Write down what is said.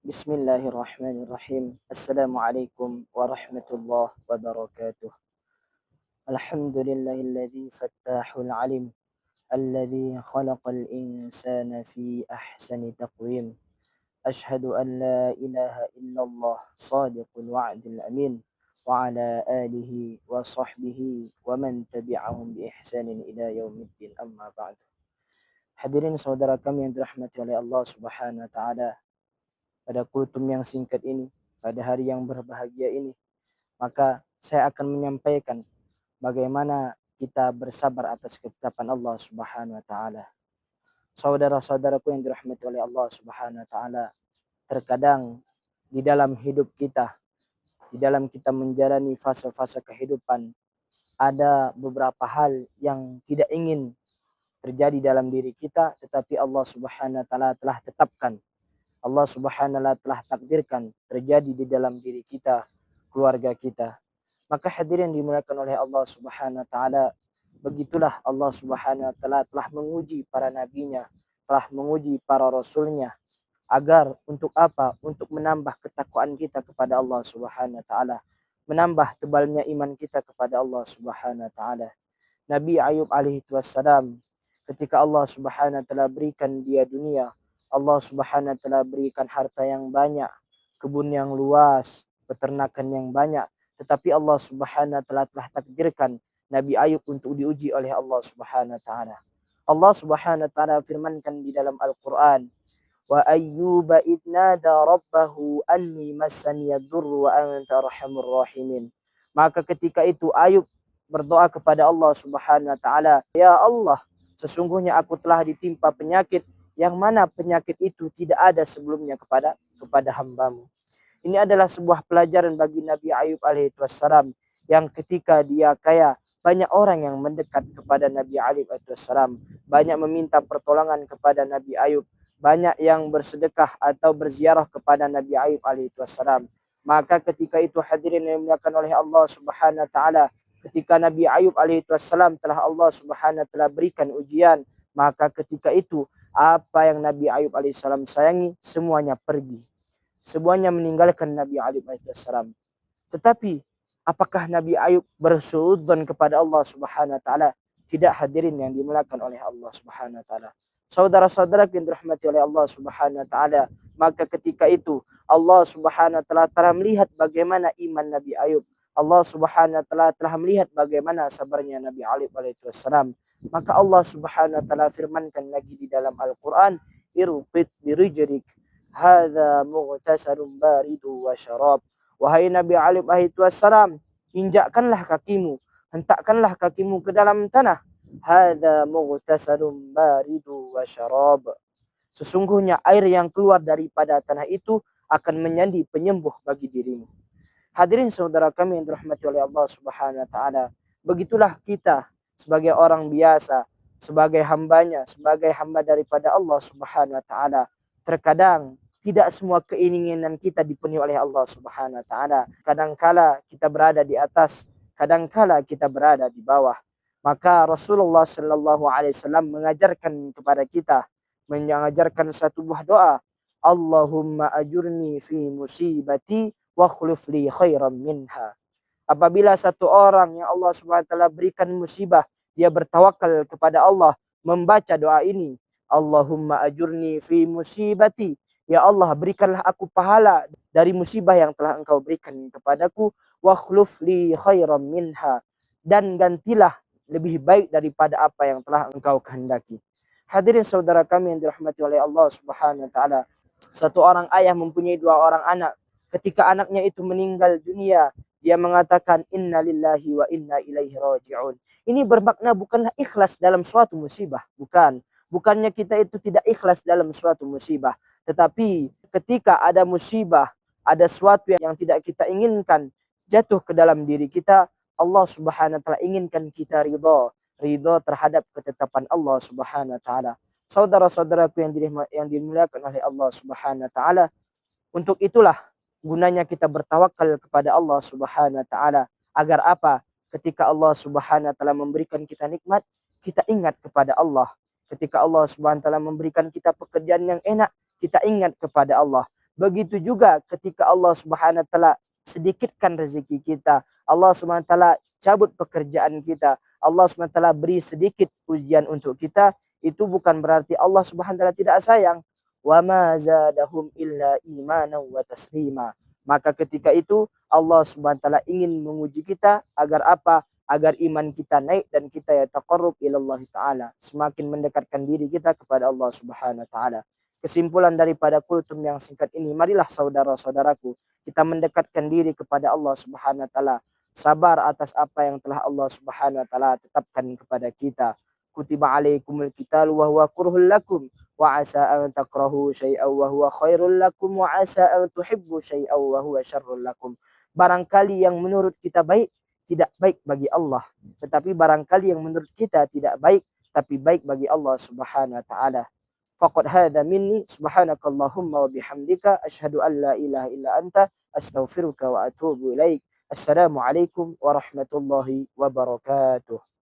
Bismillahirrahmanirrahim. Assalamualaikum warahmatullahi wabarakatuh. Alhamdulillahilladzi fattahul alim. Alladzi khalaqal insana fi ahsani taqwim. Ashhadu an la ilaha illallah sadiqul wa'dil amin. Wa ala alihi wa sahbihi wa man tabi'ahum bi ihsanin ila yaumiddin amma ba'du. Hadirin saudara kami yang dirahmati oleh Allah Subhanahu wa taala, pada kultum yang singkat ini, pada hari yang berbahagia ini, maka saya akan menyampaikan bagaimana kita bersabar atas ketetapan Allah Subhanahu wa taala. Saudara-saudaraku yang dirahmati oleh Allah Subhanahu wa taala, terkadang di dalam hidup kita, di dalam kita menjalani fase-fase kehidupan, ada beberapa hal yang tidak ingin terjadi dalam diri kita, tetapi Allah Subhanahu wa taala telah tetapkan. Allah Subhanahu wa taala telah takdirkan terjadi di dalam diri kita, keluarga kita. Maka hadirin dimuliakan oleh Allah Subhanahu wa taala, begitulah Allah Subhanahu wa taala telah menguji para nabinya, telah menguji para rasulnya, agar untuk apa? Untuk menambah ketakwaan kita kepada Allah Subhanahu wa taala, menambah tebalnya iman kita kepada Allah Subhanahu wa taala. Nabi Ayub alaihi wassalam, ketika Allah Subhanahu wa taala berikan dia dunia, Allah Subhanahu wa taala berikan harta yang banyak, kebun yang luas, peternakan yang banyak, tetapi Allah Subhanahu wa taala telah takdirkan Nabi Ayub untuk diuji oleh Allah Subhanahu wa taala. Allah Subhanahu wa taala firmankan di dalam Al-Qur'an, "Wa ayyuba idnada rabbahu anni massaniyad durru wa anta arhamur rahimin." Maka ketika itu Ayub berdoa kepada Allah Subhanahu wa taala, "Ya Allah, sesungguhnya aku telah ditimpa penyakit yang mana penyakit itu tidak ada sebelumnya kepada hamba-Mu." Ini adalah sebuah pelajaran bagi Nabi Ayub alaihi wassalam, yang ketika dia kaya, banyak orang yang mendekat kepada Nabi Ayub alaihi wassalam, banyak meminta pertolongan kepada Nabi Ayub, banyak yang bersedekah atau berziarah kepada Nabi Ayub alaihi wassalam. Maka ketika itu hadirin yang dimuliakan oleh Allah Subhanahu wa taala, ketika Nabi Ayub alaihi wassalam telah Allah Subhanahu wa taala berikan ujian, maka ketika itu apa yang Nabi Ayub alaihissalam sayangi semuanya pergi. Semuanya meninggalkan Nabi Ayub alaihissalam. Tetapi apakah Nabi Ayub bersuudzon kepada Allah Subhanahu wa taala? Tidak, hadirin yang dimuliakan oleh Allah Subhanahu wa taala. Saudara-saudara yang dirahmati oleh Allah Subhanahu wa taala, maka ketika itu Allah Subhanahu wa taala telah melihat bagaimana iman Nabi Ayub. Allah Subhanahu wa taala telah melihat bagaimana sabarnya Nabi Ayub alaihissalam. Maka Allah Subhanahu wa taala firmankan lagi di dalam Al-Qur'an, "Irqit birijrik, hadza mughtasalun baridu wa syarab." Wahai Nabi Ayub alaihi wassalam, injakkanlah kakimu, hentakkanlah kakimu ke dalam tanah. Hadza mughtasalun baridu wa syarab. Sesungguhnya air yang keluar daripada tanah itu akan menjadi penyembuh bagi dirimu. Hadirin saudara kami yang dirahmati oleh Allah Subhanahu wa taala, begitulah kita sebagai orang biasa, sebagai hambanya, sebagai hamba daripada Allah Subhanahu wa taala. Terkadang tidak semua keinginan kita dipenuhi oleh Allah Subhanahu wa taala. Kadangkala kita berada di atas, kadangkala kita berada di bawah. Maka Rasulullah sallallahu alaihi wasallam mengajarkan kepada kita, mengajarkan satu buah doa, Allahumma ajurni fi musibati wa khuluf li khairan minha. Apabila satu orang yang Allah Subhanahu wa taala berikan musibah, dia bertawakal kepada Allah, membaca doa ini, Allahumma ajurni fi musibati, ya Allah berikanlah aku pahala dari musibah yang telah Engkau berikan kepadaku, wa khuluf li khairan minha, dan gantilah lebih baik daripada apa yang telah Engkau kehendaki. Hadirin saudara kami yang dirahmati oleh Allah Subhanahu wa taala, satu orang ayah mempunyai dua orang anak. Ketika anaknya itu meninggal dunia, dia mengatakan inna lillahi wa inna ilaihi raji'un. Ini bermakna bukanlah ikhlas dalam suatu musibah, bukan. Bukannya kita itu tidak ikhlas dalam suatu musibah, tetapi ketika ada musibah, ada sesuatu yang tidak kita inginkan jatuh ke dalam diri kita, Allah Subhanahu wa taala inginkan kita ridha terhadap ketetapan Allah Subhanahu wa taala. Saudara-saudaraku yang dimuliakan oleh Allah Subhanahu wa taala, untuk itulah gunanya kita bertawakal kepada Allah Subhanahu wa taala, agar apa? Ketika Allah Subhanahu wa taala memberikan kita nikmat, kita ingat kepada Allah. Ketika Allah Subhanahu wa taala memberikan kita pekerjaan yang enak, kita ingat kepada Allah. Begitu juga ketika Allah Subhanahu wa taala sedikitkan rezeki kita, Allah Subhanahu wa taala cabut pekerjaan kita, Allah Subhanahu wa taala beri sedikit ujian untuk kita, itu bukan berarti Allah Subhanahu wa taala tidak sayang. Wa ma zadahum illa imanan wa taslima. Maka ketika itu Allah Subhanahu wa taala ingin menguji kita agar apa? Agar iman kita naik dan kita ya taqarrub ilallah taala, semakin mendekatkan diri kita kepada Allah Subhanahu wa taala. Kesimpulan daripada kultum yang singkat ini, marilah saudara-saudaraku kita mendekatkan diri kepada Allah Subhanahu wa taala, sabar atas apa yang telah Allah Subhanahu wa taala tetapkan kepada kita. Kutiba alaikumul qital wa huwa kurhul lakum wa asa an takrahu syai'aw wa huwa khairul lakum wa asa an tuhibbu syai'aw wa huwa syarrul lakum. Barangkali yang menurut kita baik tidak baik bagi Allah, tetapi barangkali yang menurut kita tidak baik tapi baik bagi Allah Subhanahu wa taala. Faqad hadza minni subhanakallahumma wa bihamdika asyhadu an la ilaha illa anta astaghfiruka wa atubu ilaik. Assalamu alaikum warahmatullahi wabarakatuh.